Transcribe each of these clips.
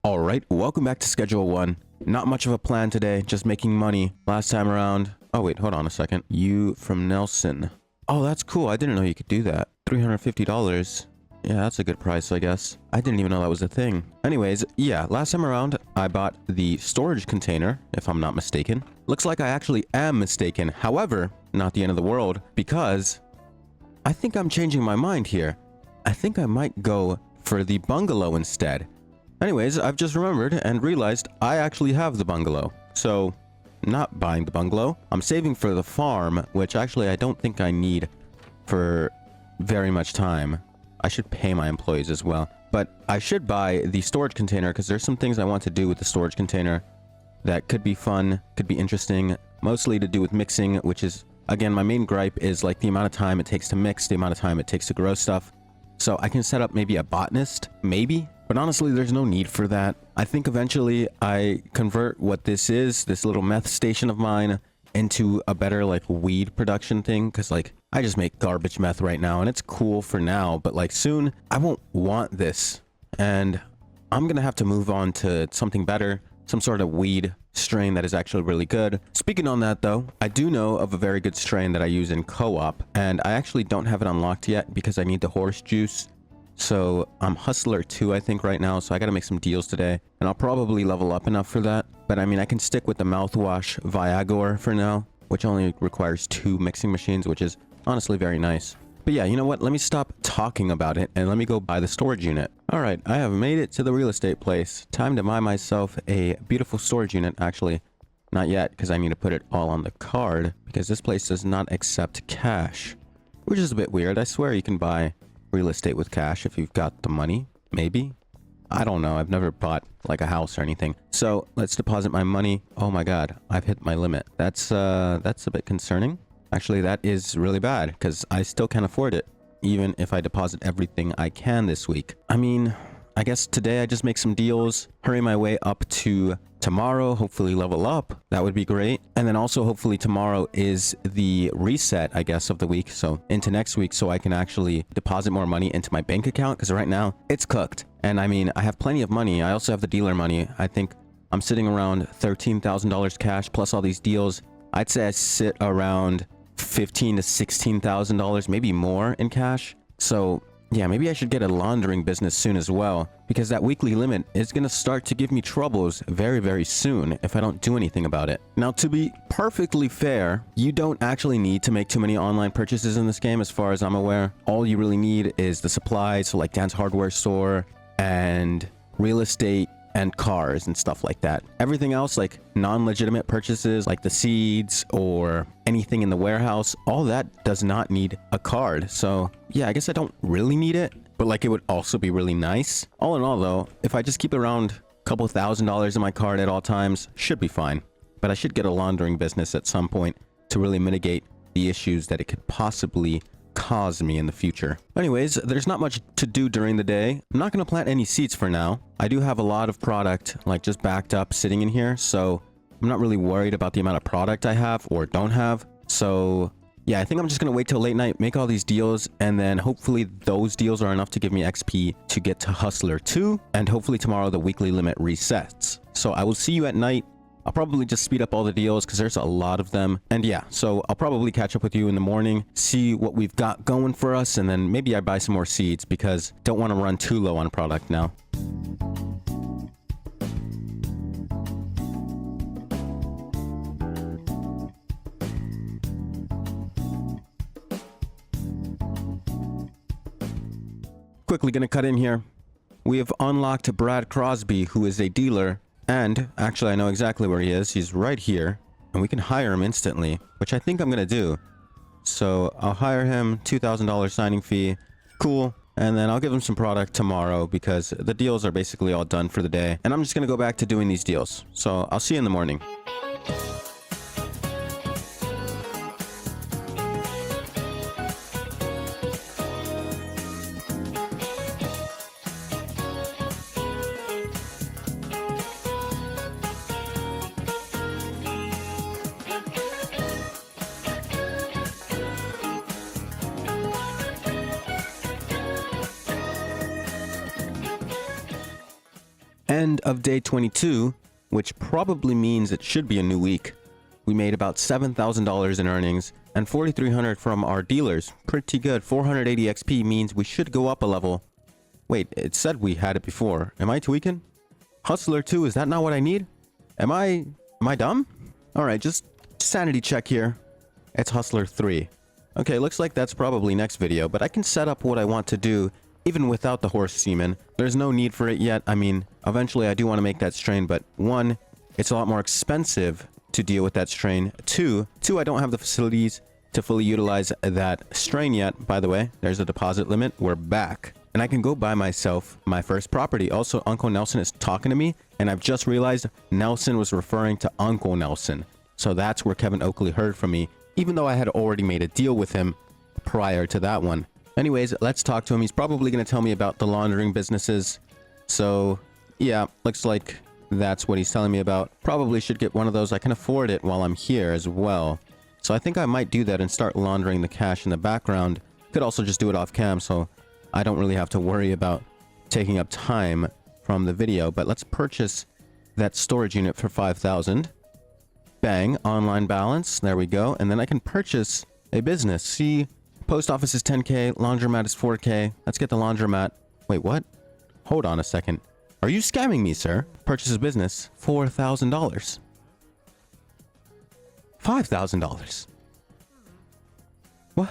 All right, welcome back to Schedule 1. Not much of a plan today, just making money. Last time around... Oh, wait, hold on a second. You from Nelson. Oh, that's cool. I didn't know you could do that. $350. Yeah, that's a good price, I guess. I didn't even know that was a thing. Anyways, yeah, last time around, I bought the storage container, if I'm not mistaken. Looks like I actually am mistaken. However, not the end of the world, because I think I'm changing my mind here. I think I might go for the bungalow instead. Anyways, I've just remembered and realized I actually have the bungalow. So, not buying the bungalow. I'm saving for the farm, which actually I don't think I need for very much time. I should pay my employees as well. But I should buy the storage container because there's some things I want to do with the storage container that could be fun, could be interesting. Mostly to do with mixing, which is, again, my main gripe is like the amount of time it takes to mix, the amount of time it takes to grow stuff. So I can set up maybe a botanist, maybe. But honestly, there's no need for that. I think eventually I convert what this is, this little meth station of mine, into a better like weed production thing. Because like I just make garbage meth right now and it's cool for now. But like soon I won't want this. And I'm going to have to move on to something better. Some sort of weed strain that is actually really good. Speaking on that though, I do know of a very good strain that I use in co-op. And I actually don't have it unlocked yet because I need the horse juice. So I'm Hustler 2, I think, right now. So I got to make some deals today. And I'll probably level up enough for that. But I mean, I can stick with the mouthwash Viagra for now, which only requires 2 mixing machines, which is honestly very nice. But yeah, you know what? Let me stop talking about it and let me go buy the storage unit. All right, I have made it to the real estate place. Time to buy myself a beautiful storage unit. Actually, not yet, because I need to put it all on the card because this place does not accept cash, which is a bit weird. I swear you can buy real estate with cash if you've got the money. Maybe. I don't know. I've never bought like a house or anything. So let's deposit my money. Oh my god, I've hit my limit. That's a bit concerning. Actually, that is really bad because I still can't afford it, even if I deposit everything I can this week. I mean, I guess today I just make some deals, hurry my way up to tomorrow, hopefully level up. That would be great. And then also hopefully tomorrow is the reset, I guess, of the week. So into next week, so I can actually deposit more money into my bank account because right now it's cooked. And I mean, I have plenty of money. I also have the dealer money. I think I'm sitting around $13,000 cash plus all these deals. I'd say I sit around $15,000 to $16,000, maybe more in cash. So yeah, maybe I should get a laundering business soon as well, because that weekly limit is going to start to give me troubles very, very soon if I don't do anything about it. Now, to be perfectly fair, you don't actually need to make too many online purchases in this game as far as I'm aware. All you really need is the supplies, so like Dan's hardware store and real estate and cars and stuff like that. Everything else, like non-legitimate purchases like the seeds or anything in the warehouse, all that does not need a card. So yeah, I guess I don't really need it, but like it would also be really nice. All in all though, if I just keep around a couple $1,000s in my card at all times, should be fine. But I should get a laundering business at some point to really mitigate the issues that it could possibly cause me in the future. Anyways, there's not much to do during the day. I'm not going to plant any seeds for now. I do have a lot of product like just backed up sitting in here, so I'm not really worried about the amount of product I have or don't have. So yeah, I think I'm just going to wait till late night, make all these deals, and then hopefully those deals are enough to give me XP to get to Hustler 2, and hopefully tomorrow the weekly limit resets. So I will see you at night. I'll probably just speed up all the deals because there's a lot of them. And yeah, so I'll probably catch up with you in the morning, see what we've got going for us, and then maybe I buy some more seeds because don't want to run too low on product now. Quickly gonna cut in here. We have unlocked Brad Crosby, who is a dealer. And actually, I know exactly where he is. He's right here. And we can hire him instantly, which I think I'm going to do. So I'll hire him, $2,000 signing fee. Cool. And then I'll give him some product tomorrow because the deals are basically all done for the day. And I'm just going to go back to doing these deals. So I'll see you in the morning. End of day 22, which probably means it should be a new week. We made about $7,000 in earnings and 4,300 from our dealers. Pretty good. 480 XP means we should go up a level. Wait, it said we had it before. Am I tweaking? Hustler 2, is that not what I need? Am I dumb? Alright, just sanity check here. It's Hustler 3. Okay, looks like that's probably next video, but I can set up what I want to do even without the horse semen. There's no need for it yet. I mean, eventually I do want to make that strain, but one, it's a lot more expensive to deal with that strain. Two, I don't have the facilities to fully utilize that strain yet. By the way, there's a deposit limit. We're back. And I can go buy myself my first property. Also, Uncle Nelson is talking to me, and I've just realized Nelson was referring to Uncle Nelson. So that's where Kevin Oakley heard from me, even though I had already made a deal with him prior to that one. Anyways, let's talk to him. He's probably going to tell me about the laundering businesses. So, yeah, looks like that's what he's telling me about. Probably should get one of those. I can afford it while I'm here as well. So I think I might do that and start laundering the cash in the background. Could also just do it off cam, so I don't really have to worry about taking up time from the video. But let's purchase that storage unit for 5,000. Bang, online balance. There we go. And then I can purchase a business. See, post office is 10K, laundromat is 4K. Let's get the laundromat. Wait, what? Hold on a second. Are you scamming me, sir? Purchase a business, $4,000. $5,000. What?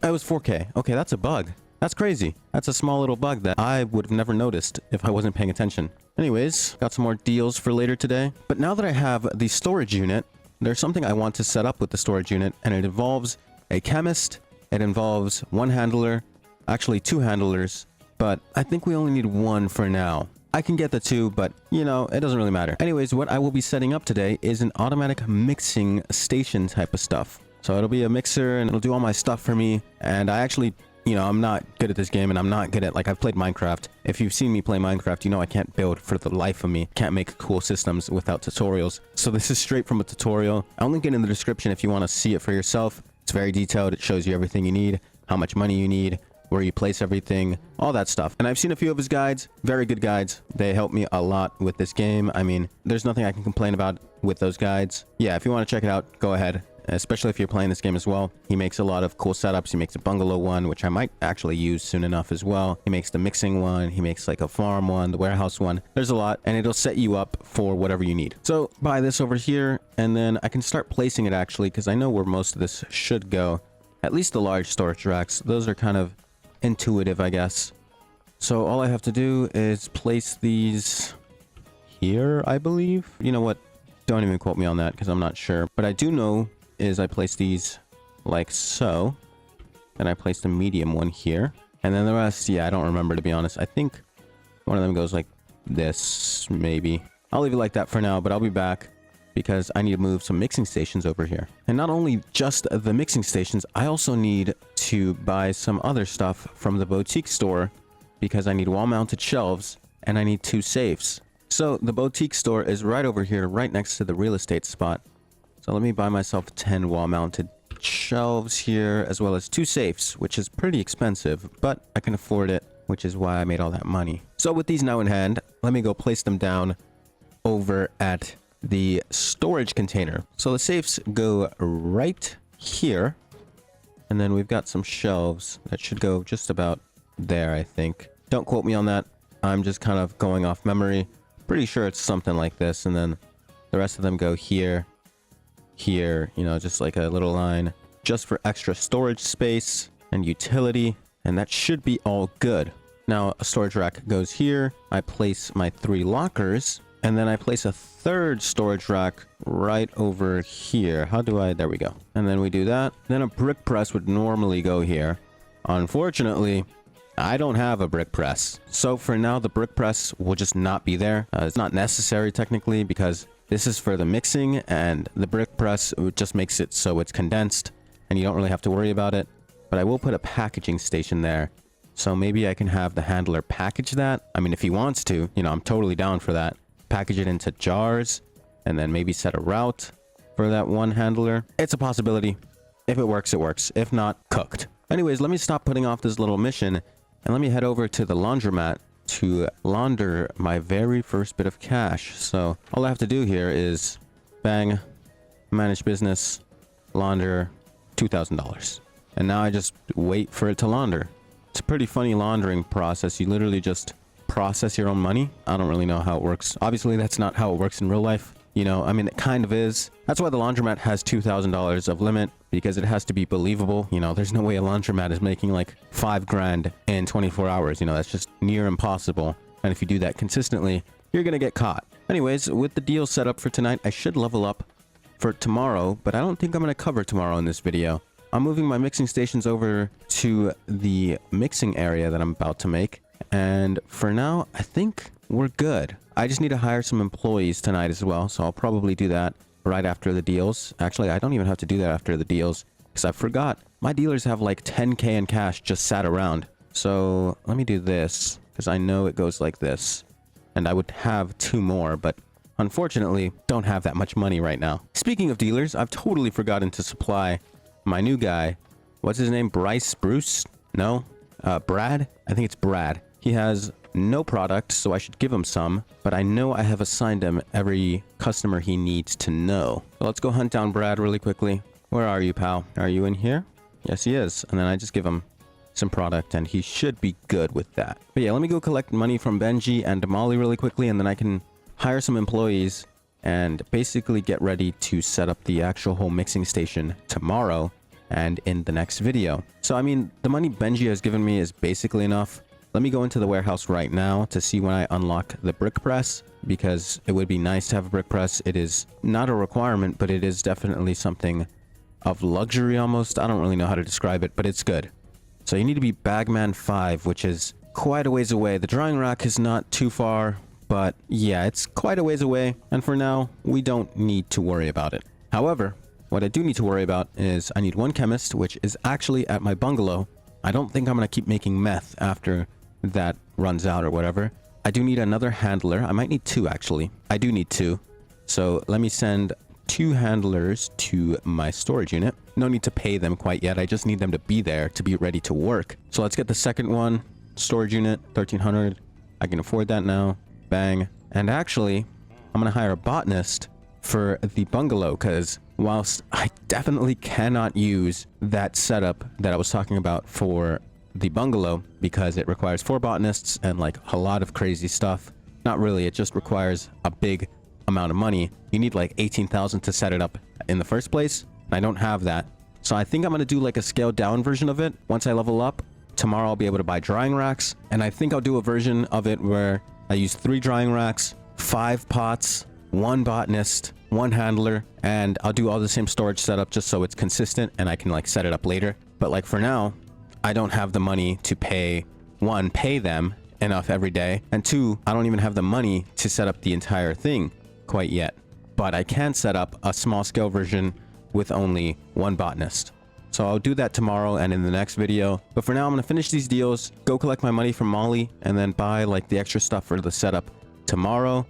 That was 4K. Okay, that's a bug. That's crazy. That's a small little bug that I would have never noticed if I wasn't paying attention. Anyways, got some more deals for later today. But now that I have the storage unit, there's something I want to set up with the storage unit, and it involves a chemist. It involves one handler, actually 2 handlers, but I think we only need 1 for now. I can get the 2, but, you know, it doesn't really matter. Anyways, what I will be setting up today is an automatic mixing station type of stuff. So it'll be a mixer, and it'll do all my stuff for me, and I actually... You know, I'm not good at this game, and I'm not good at, like, I've played Minecraft. If you've seen me play Minecraft, you know I can't build for the life of me. Can't make cool systems without tutorials. So this is straight from a tutorial. I'll link it in the description if you want to see it for yourself. It's very detailed. It shows you everything you need, how much money you need, where you place everything, all that stuff. And I've seen a few of his guides. Very good guides. They help me a lot with this game. I mean, there's nothing I can complain about with those guides. Yeah, if you want to check it out, go ahead. Especially if you're playing this game as well. He makes a lot of cool setups. He makes a bungalow one, which I might actually use soon enough as well. He makes the mixing one. He makes like a farm one, the warehouse one. There's a lot, and it'll set you up for whatever you need. So buy this over here, and then I can start placing it actually, because I know where most of this should go. At least the large storage racks. Those are kind of intuitive, I guess. So all I have to do is place these here, I believe. You know what? Don't even quote me on that, because I'm not sure. But I do know is I place these like so, and I place the medium one here, and then the rest, yeah, I don't remember, to be honest. I think one of them goes like this, maybe. I'll leave it like that for now, but I'll be back because I need to move some mixing stations over here. And not only just the mixing stations, I also need to buy some other stuff from the boutique store because I need wall-mounted shelves and I need 2 safes. So the boutique store is right over here, right next to the real estate spot. So let me buy myself 10 wall-mounted shelves here, as well as 2 safes, which is pretty expensive, but I can afford it, which is why I made all that money. So with these now in hand, let me go place them down over at the storage container. So the safes go right here, and then we've got some shelves that should go just about there, I think. Don't quote me on that. I'm just kind of going off memory. Pretty sure it's something like this, and then the rest of them go here. Here, you know, just like a little line just for extra storage space and utility, and that should be all good. Now a storage rack goes here. I place my 3 lockers, and then I place a 3rd storage rack right over here. How do I? There we go. And then we do that. Then a brick press would normally go here. Unfortunately, I don't have a brick press, so for now the brick press will just not be there. It's not necessary technically, because this is for the mixing, and the brick press just makes it so it's condensed and you don't really have to worry about it. But I will put a packaging station there, so maybe I can have the handler package that. I mean, if he wants to, you know, I'm totally down for that. Package it into jars and then maybe set a route for that one handler. It's a possibility. If it works, it works. If not, cooked. Anyways, let me stop putting off this little mission and let me head over to the laundromat to launder my very first bit of cash. So all I have to do here is bang, manage business, launder $2,000. And now I just wait for it to launder. It's a pretty funny laundering process. You literally just process your own money. I don't really know how it works. Obviously, that's not how it works in real life. You know, I mean, it kind of is. That's why the laundromat has $2,000 of limit, because it has to be believable. You know, there's no way a laundromat is making like 5 grand in 24 hours. You know, that's just near impossible. And if you do that consistently, you're going to get caught. Anyways, with the deal set up for tonight, I should level up for tomorrow, but I don't think I'm going to cover tomorrow in this video. I'm moving my mixing stations over to the mixing area that I'm about to make. And for now, I think we're good. I just need to hire some employees tonight as well, so I'll probably do that right after the deals. Actually, I don't even have to do that after the deals, because I forgot. My dealers have like 10K in cash just sat around. So let me do this, because I know it goes like this. And I would have 2 more, but unfortunately, don't have that much money right now. Speaking of dealers, I've totally forgotten to supply my new guy. What's his name? Bruce? No? Brad? I think it's Brad. He has no product, so I should give him some, but I know I have assigned him every customer he needs to know. So let's go hunt down Brad really quickly. Where are you, pal? Are you in here? Yes, he is. And then I just give him some product, and he should be good with that. But yeah, let me go collect money from Benji and Molly really quickly, and then I can hire some employees and basically get ready to set up the actual whole mixing station tomorrow and in the next video. So, I mean, the money Benji has given me is basically enough. Let me go into the warehouse right now to see when I unlock the brick press, because it would be nice to have a brick press. It is not a requirement, but it is definitely something of luxury almost. I don't really know how to describe it, but it's good. So you need to be Bagman 5, which is quite a ways away. The drying rack is not too far, but yeah, it's quite a ways away. And for now, we don't need to worry about it. However, what I do need to worry about is I need 1 chemist, which is actually at my bungalow. I don't think I'm going to keep making meth after that runs out or whatever. I do need another handler. I might need 2 actually. I do need 2. So let me send 2 handlers to my storage unit. No need to pay them quite yet. I just need them to be there to be ready to work. So let's get the second one. Storage unit, 1300. I can afford that now. Bang. And actually, I'm going to hire a botanist for the bungalow, because whilst I definitely cannot use that setup that I was talking about for the bungalow, because it requires 4 botanists and like a lot of crazy stuff. Not really, it just requires a big amount of money. You need like 18,000 to set it up in the first place, and I don't have that. So I think I'm going to do like a scaled down version of it. Once I level up, tomorrow I'll be able to buy drying racks, and I think I'll do a version of it where I use 3 drying racks, 5 pots, 1 botanist, 1 handler, and I'll do all the same storage setup just so it's consistent and I can like set it up later. But like for now, I don't have the money to pay them enough every day, and 2, I don't even have the money to set up the entire thing quite yet. But I can set up a small scale version with only 1 botanist. So I'll do that tomorrow and in the next video. But for now, I'm going to finish these deals, go collect my money from Molly, and then buy like the extra stuff for the setup tomorrow,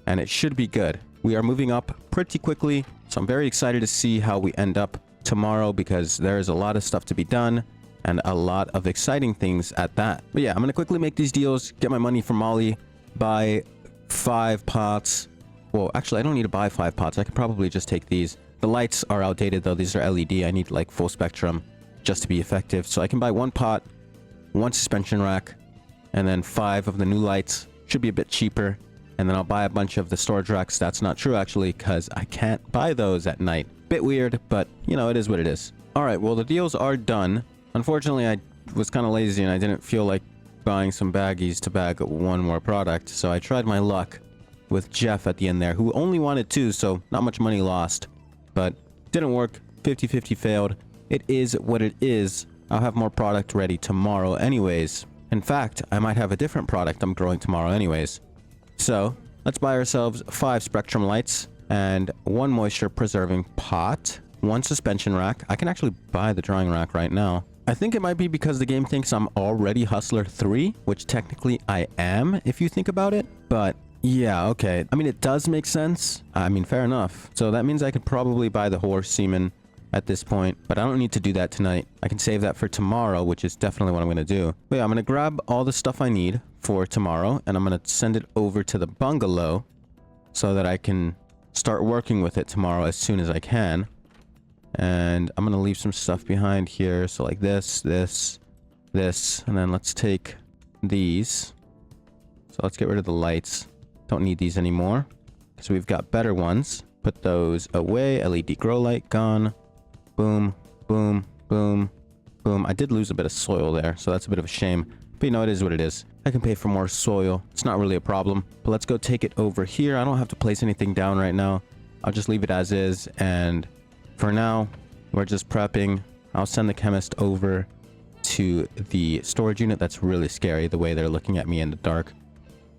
and it should be good. We are moving up pretty quickly, so I'm very excited to see how we end up tomorrow, because there is a lot of stuff to be done and a lot of exciting things at that. But yeah, I'm going to quickly make these deals, get my money from Molly, buy 5 pots. Well, actually, I don't need to buy 5 pots. I could probably just take these. The lights are outdated, though. These are LED. I need like full spectrum just to be effective. So I can buy 1 pot, 1 suspension rack, and then 5 of the new lights. Should be a bit cheaper. And then I'll buy a bunch of the storage racks. That's not true, actually, because I can't buy those at night. Bit weird, but, you know, it is what it is. All right, well, the deals are done. Unfortunately, I was kind of lazy and I didn't feel like buying some baggies to bag 1 more product. So I tried my luck with Jeff at the end there, who only wanted 2, so not much money lost. But didn't work. 50-50 failed. It is what it is. I'll have more product ready tomorrow anyways. In fact, I might have a different product I'm growing tomorrow anyways. So let's buy ourselves 5 spectrum lights and 1 moisture preserving pot, 1 suspension rack. I can actually buy the drying rack right now. I think it might be because the game thinks I'm already Hustler 3, which technically I am if you think about it. But yeah, okay. I mean, it does make sense. I mean, fair enough. So that means I could probably buy the horse semen. at this point, but I don't need to do that tonight. I can save that for tomorrow, which is definitely what I'm going to do. But yeah, I'm going to grab all the stuff I need for tomorrow, and I'm going to send it over to the bungalow so that I can start working with it tomorrow as soon as I can. And I'm going to leave some stuff behind here. So like this, and then let's take these. So let's get rid of the lights. Don't need these anymore because we've got better ones. Put those away. LED grow light gone. Boom, boom, boom, boom. I did lose a bit of soil there, so that's a bit of a shame. But you know, it is what it is. I can pay for more soil. It's not really a problem. But let's go take it over here. I don't have to place anything down right now. I'll just leave it as is. And for now, we're just prepping. I'll send the chemist over to the storage unit. That's really scary, the way they're looking at me in the dark.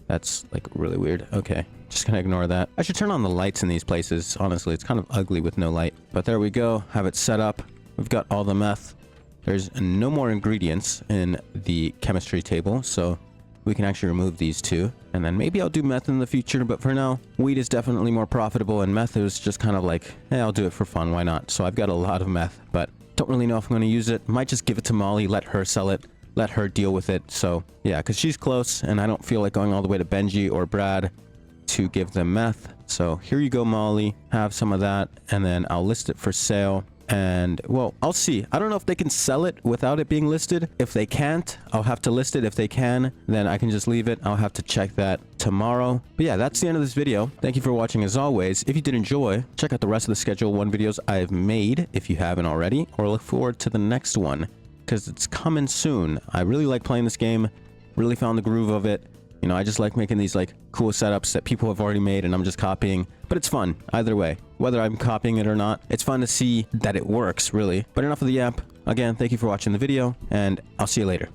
That's like really weird. Okay, just gonna ignore that. I should turn on the lights in these places. Honestly, it's kind of ugly with no light. But there we go. Have it set up. We've got all the meth. There's no more ingredients in the chemistry table, so we can actually remove these two. And then maybe I'll do meth in the future, but for now, weed is definitely more profitable, and meth is just kind of like, hey, I'll do it for fun, why not? So I've got a lot of meth, but don't really know if I'm going to use it. Might just give it to Molly, let her sell it, let her deal with it. So yeah, because she's close, and I don't feel like going all the way to Benji or Brad to give them meth. So here you go, Molly. Have some of that, and then I'll list it for sale. And well, I'll see. I don't know if they can sell it without it being listed. If they can't, I'll have to list it. If they can, then I can just leave it. I'll have to check that tomorrow. But yeah, that's the end of this video. Thank you for watching as always. If you did enjoy, check out the rest of the Schedule 1 videos I've made if you haven't already, or look forward to the next one because it's coming soon. I really like playing this game. Really found the groove of it. You know, I just like making these like cool setups that people have already made and I'm just copying, but it's fun either way. Whether I'm copying it or not, it's fun to see that it works, really. But enough of the app. Again, thank you for watching the video, and I'll see you later.